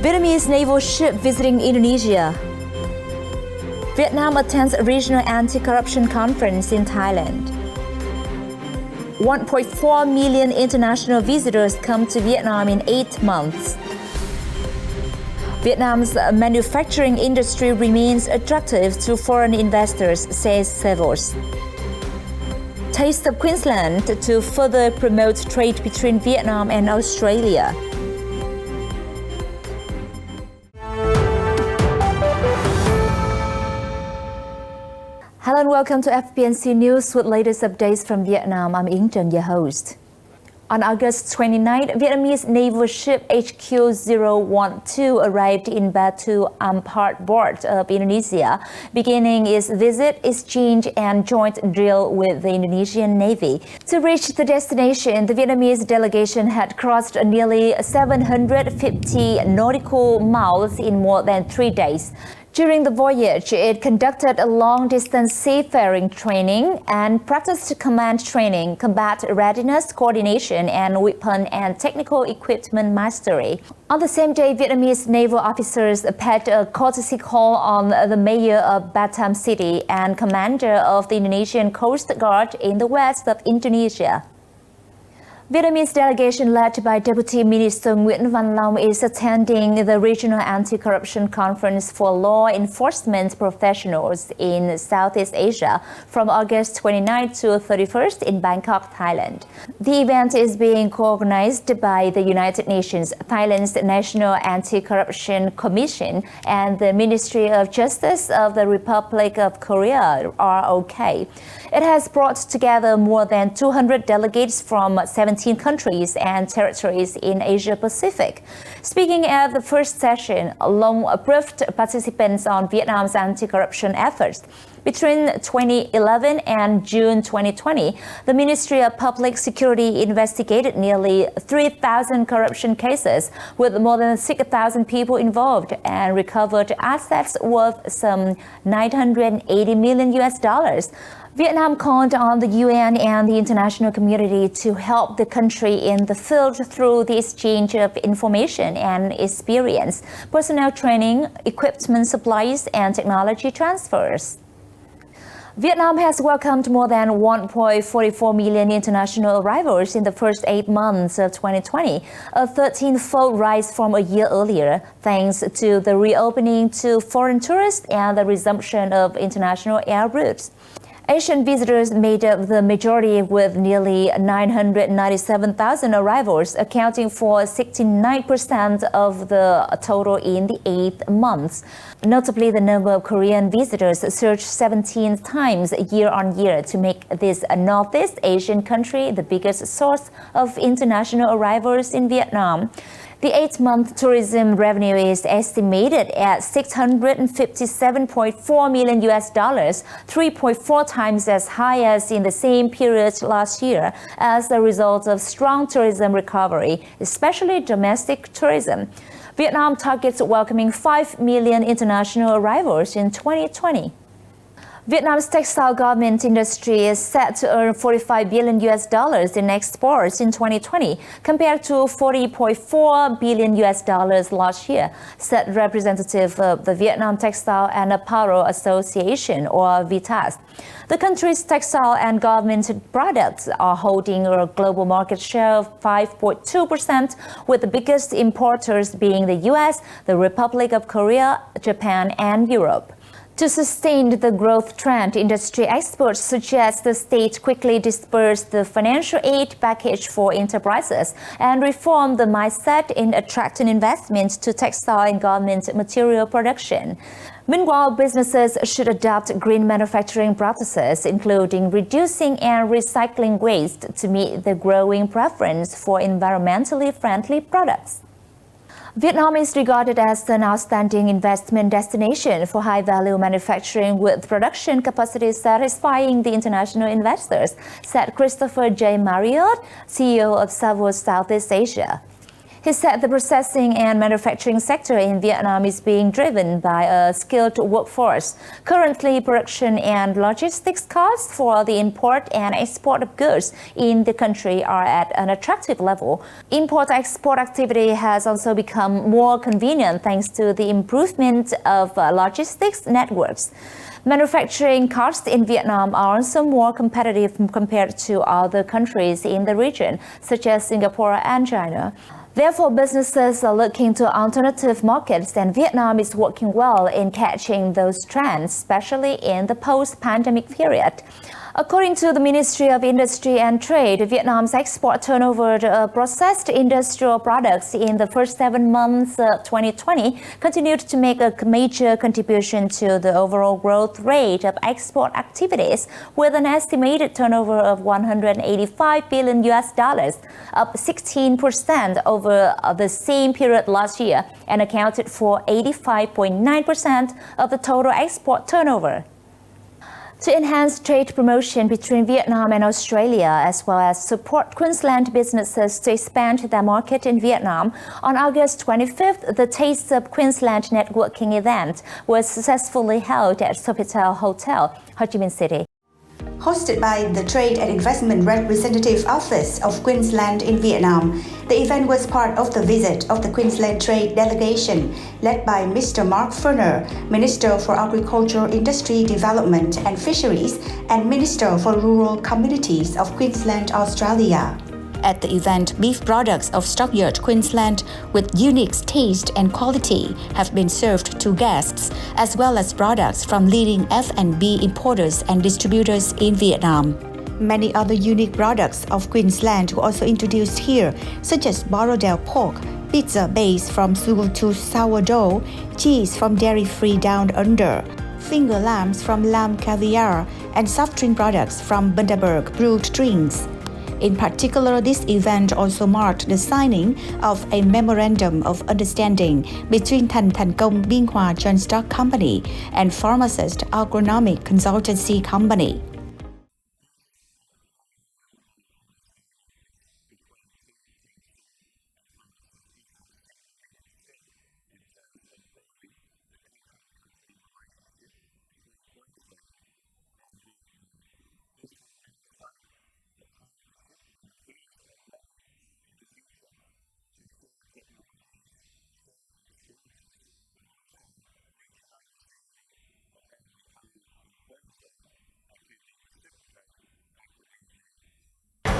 Vietnamese naval ship visiting Indonesia. Vietnam attends regional anti-corruption conference in Thailand. 1.4 million international visitors come to Vietnam in 8 months. Vietnam's manufacturing industry remains attractive to foreign investors, says Savills. Taste of Queensland to further promote trade between Vietnam and Australia. Hello and welcome to FBNC News with latest updates from Vietnam. I'm THÄNG, your host. On August 29, Vietnamese naval ship HQ-012 arrived in Batu Ampart port of Indonesia, beginning its visit, exchange and joint drill with the Indonesian Navy. To reach the destination, the Vietnamese delegation had crossed nearly 750 nautical miles in more than 3 days. During the voyage, it conducted a long-distance seafaring training and practiced command training, combat readiness, coordination, and weapon and technical equipment mastery. On the same day, Vietnamese naval officers paid a courtesy call on the mayor of Batam City and commander of the Indonesian Coast Guard in the west of Indonesia. Vietnamese delegation led by Deputy Minister Nguyễn Văn Long is attending the Regional Anti-Corruption Conference for Law Enforcement Professionals in Southeast Asia from August 29 to 31st in Bangkok, Thailand. The event is being co-organized by the United Nations, Thailand's National Anti-Corruption Commission, and the Ministry of Justice of the Republic of Korea, ROK. It has brought together more than 200 delegates from 17 countries and territories in Asia Pacific. Speaking at the first session, Long approved participants on Vietnam's anti-corruption efforts. Between 2011 and June 2020, the Ministry of Public Security investigated nearly 3,000 corruption cases with more than 6,000 people involved and recovered assets worth some $980 million. Vietnam called on the UN and the international community to help the country in the field through the exchange of information and experience, personnel training, equipment supplies, and technology transfers. Vietnam has welcomed more than 1.44 million international arrivals in the first 8 months of 2020, a 13-fold rise from a year earlier, thanks to the reopening to foreign tourists and the resumption of international air routes. Asian visitors made up the majority with nearly 997,000 arrivals, accounting for 69% of the total in the 8 months. Notably, the number of Korean visitors surged 17 times year on year to make this Northeast Asian country the biggest source of international arrivals in Vietnam. The 8-month tourism revenue is estimated at $657.4 million, 3.4 times as high as in the same period last year, as a result of strong tourism recovery, especially domestic tourism. Vietnam targets welcoming 5 million international arrivals in 2020. Vietnam's textile garment industry is set to earn $45 billion in exports in 2020, compared to $40.4 billion last year, said representative of the Vietnam Textile and Apparel Association, or VTAS. The country's textile and garment products are holding a global market share of 5.2%, with the biggest importers being the US, the Republic of Korea, Japan, and Europe. To sustain the growth trend, industry experts suggest the state quickly disperse the financial aid package for enterprises and reform the mindset in attracting investments to textile and garment material production. Meanwhile, businesses should adopt green manufacturing practices, including reducing and recycling waste to meet the growing preference for environmentally friendly products. Vietnam is regarded as an outstanding investment destination for high-value manufacturing with production capacity satisfying the international investors, said Christopher J. Marriott, CEO of Savills Southeast Asia. He said the processing and manufacturing sector in Vietnam is being driven by a skilled workforce. Currently, production and logistics costs for the import and export of goods in the country are at an attractive level. Import-export activity has also become more convenient thanks to the improvement of logistics networks. Manufacturing costs in Vietnam are also more competitive compared to other countries in the region, such as Singapore and China. Therefore, businesses are looking to alternative markets, and Vietnam is working well in catching those trends, especially in the post-pandemic period. According to the Ministry of Industry and Trade, Vietnam's export turnover of processed industrial products in the first 7 months of 2020 continued to make a major contribution to the overall growth rate of export activities, with an estimated turnover of $185 billion, up 16% over the same period last year, and accounted for 85.9% of the total export turnover. To enhance trade promotion between Vietnam and Australia, as well as support Queensland businesses to expand their market in Vietnam, on August 25th, the Taste of Queensland networking event was successfully held at Sofitel Hotel, Ho Chi Minh City. Hosted by the Trade and Investment Representative Office of Queensland in Vietnam, the event was part of the visit of the Queensland Trade Delegation, led by Mr. Mark Furner, Minister for Agriculture, Industry Development and Fisheries, and Minister for Rural Communities of Queensland, Australia. At the event, beef products of Stockyard, Queensland, with unique taste and quality, have been served to guests, as well as products from leading F&B importers and distributors in Vietnam. Many other unique products of Queensland were also introduced here, such as Borrowdale pork, pizza base from to sourdough, cheese from dairy-free Down Under, finger lambs from lamb caviar, and soft drink products from Bundaberg brewed drinks. In particular, this event also marked the signing of a Memorandum of Understanding between Thành Công Biên Hòa Joint Stock Company and Pharmacist Agronomic Consultancy Company.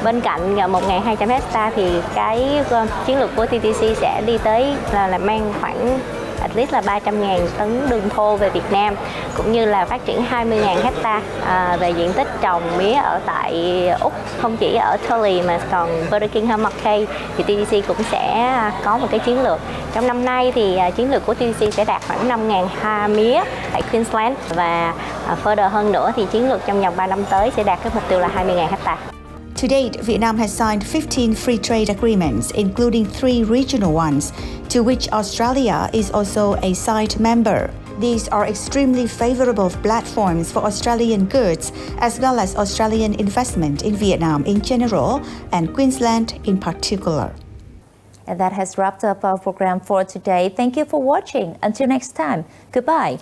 Bên cạnh 1.200 hectare thì cái chiến lược của TTC sẽ đi tới là mang khoảng at least là 300.000 tấn đường thô về Việt Nam, cũng như là phát triển 20.000 hectare về diện tích trồng mía ở tại Úc, không chỉ ở THAILAND mà còn Burger King hay McKay, thì TTC cũng sẽ có một cái chiến lược. Trong năm nay thì chiến lược của TTC sẽ đạt khoảng 5.000 ha mía tại Queensland, và further hơn nữa thì chiến lược trong vòng 3 năm tới sẽ đạt cái mục tiêu là 20.000 hectare. To date, Vietnam has signed 15 free trade agreements, including 3 regional ones, to which Australia is also a side member. These are extremely favorable platforms for Australian goods, as well as Australian investment in Vietnam in general, and Queensland in particular. And that has wrapped up our program for today. Thank you for watching. Until next time, goodbye.